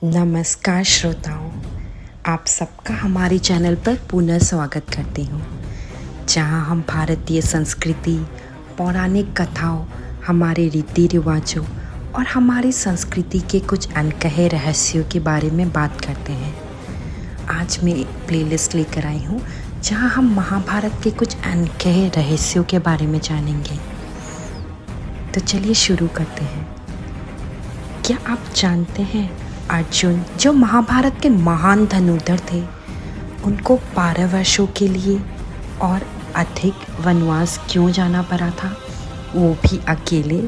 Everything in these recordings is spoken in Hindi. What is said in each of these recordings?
नमस्कार श्रोताओं, आप सबका हमारे चैनल पर पुनः स्वागत करती हूँ, जहाँ हम भारतीय संस्कृति, पौराणिक कथाओं, हमारे रीति रिवाजों और हमारी संस्कृति के कुछ अनकहे रहस्यों के बारे में बात करते हैं। आज मैं एक प्लेलिस्ट लेकर आई हूँ, जहाँ हम महाभारत के कुछ अनकहे रहस्यों के बारे में जानेंगे। तो चलिए शुरू करते हैं। क्या आप जानते हैं अर्जुन, जो महाभारत के महान धनुर्धर थे, उनको 12 वर्षों के लिए और अधिक वनवास क्यों जाना पड़ा था, वो भी अकेले,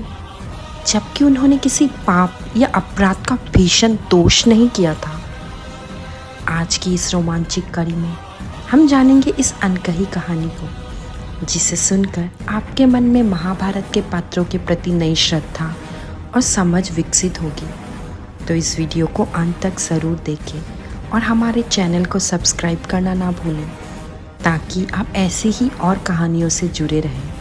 जबकि उन्होंने किसी पाप या अपराध का भीषण दोष नहीं किया था। आज की इस रोमांचक कड़ी में हम जानेंगे इस अनकही कहानी को, जिसे सुनकर आपके मन में महाभारत के पात्रों के प्रति नई श्रद्धा और समझ विकसित होगी। तो इस वीडियो को अंत तक ज़रूर देखें और हमारे चैनल को सब्सक्राइब करना ना भूलें, ताकि आप ऐसी ही और कहानियों से जुड़े रहें।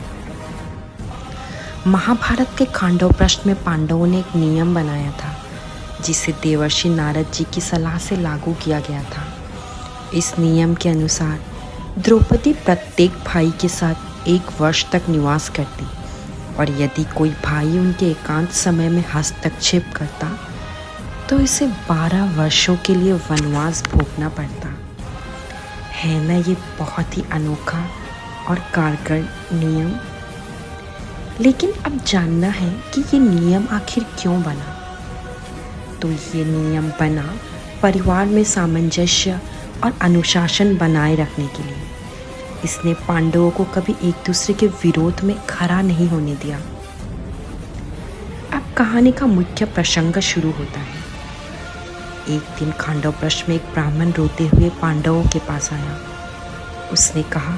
महाभारत के खांडव प्रश्न में पांडवों ने एक नियम बनाया था, जिसे देवर्षि नारद जी की सलाह से लागू किया गया था। इस नियम के अनुसार द्रौपदी प्रत्येक भाई के साथ 1 वर्ष तक निवास करती, और यदि कोई भाई उनके एकांत समय में हस्तक्षेप करता तो इसे 12 वर्षों के लिए वनवास भोगना पड़ता है। ना ये बहुत ही अनोखा और कारगर नियम। लेकिन अब जानना है कि ये नियम आखिर क्यों बना। तो ये नियम बना परिवार में सामंजस्य और अनुशासन बनाए रखने के लिए। इसने पांडवों को कभी एक दूसरे के विरोध में खड़ा नहीं होने दिया। अब कहानी का मुख्य प्रसंग शुरू होता है। एक दिन खांडव प्रश्न में एक ब्राह्मण रोते हुए पांडवों के पास आया। उसने कहा,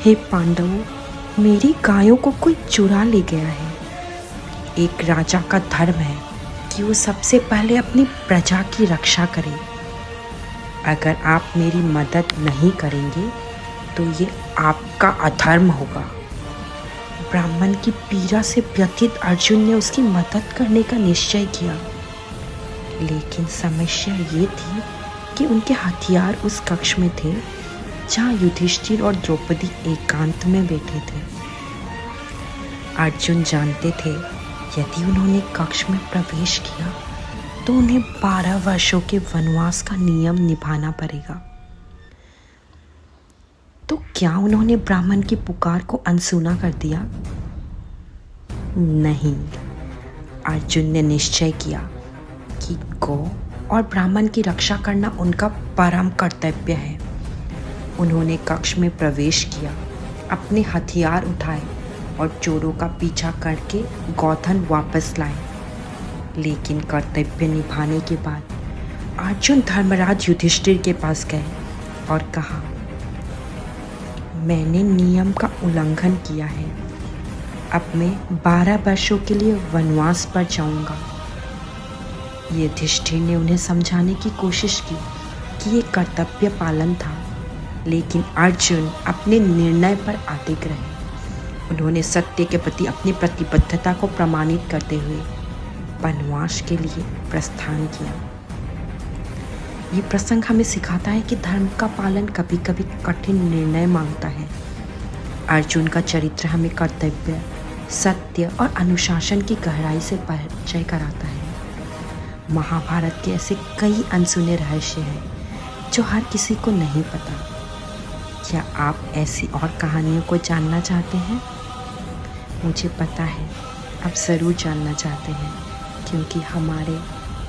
हे पांडवों, मेरी गायों को कोई चुरा ले गया है। एक राजा का धर्म है कि वो सबसे पहले अपनी प्रजा की रक्षा करे। अगर आप मेरी मदद नहीं करेंगे तो ये आपका अधर्म होगा। ब्राह्मण की पीड़ा से व्यथित अर्जुन ने उसकी मदद करने का निश्चय किया। लेकिन समस्या ये थी कि उनके हथियार उस कक्ष में थे जहाँ युधिष्ठिर और द्रौपदी एकांत में बैठे थे। अर्जुन जानते थे, यदि उन्होंने कक्ष में प्रवेश किया तो उन्हें 12 वर्षों के वनवास का नियम निभाना पड़ेगा। तो क्या उन्होंने ब्राह्मण की पुकार को अनसुना कर दिया? नहीं। अर्जुन ने निश्चय किया कि गौ और ब्राह्मण की रक्षा करना उनका परम कर्तव्य है। उन्होंने कक्ष में प्रवेश किया, अपने हथियार उठाए और चोरों का पीछा करके गौधन वापस लाए। लेकिन कर्तव्य निभाने के बाद अर्जुन धर्मराज युधिष्ठिर के पास गए और कहा, मैंने नियम का उल्लंघन किया है। अब मैं 12 वर्षों के लिए वनवास पर जाऊंगा। युधिष्ठिर ने उन्हें समझाने की कोशिश की कि ये कर्तव्य पालन था, लेकिन अर्जुन अपने निर्णय पर अडिग रहे। उन्होंने सत्य के प्रति अपनी प्रतिबद्धता को प्रमाणित करते हुए वनवास के लिए प्रस्थान किया। ये प्रसंग हमें सिखाता है कि धर्म का पालन कभी कभी कठिन निर्णय मांगता है। अर्जुन का चरित्र हमें कर्तव्य, सत्य और अनुशासन की गहराई से परिचय कराता है। महाभारत के ऐसे कई अनसुने रहस्य हैं जो हर किसी को नहीं पता। क्या आप ऐसी और कहानियों को जानना चाहते हैं? मुझे पता है आप ज़रूर जानना चाहते हैं, क्योंकि हमारे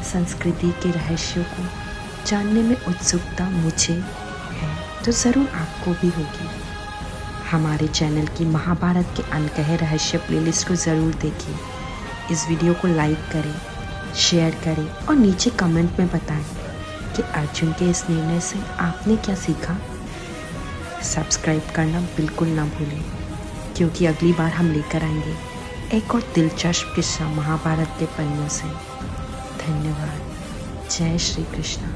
संस्कृति के रहस्यों को जानने में उत्सुकता मुझे है, तो ज़रूर आपको भी होगी। हमारे चैनल की महाभारत के अनकहे रहस्य प्लेलिस्ट को ज़रूर देखिए। इस वीडियो को लाइक करें, शेयर करें और नीचे कमेंट में बताएं कि अर्जुन के इस निर्णय से आपने क्या सीखा। सब्सक्राइब करना बिल्कुल ना भूलें, क्योंकि अगली बार हम लेकर आएंगे एक और दिलचस्प किस्सा महाभारत के पन्नों से। धन्यवाद। जय श्री कृष्ण।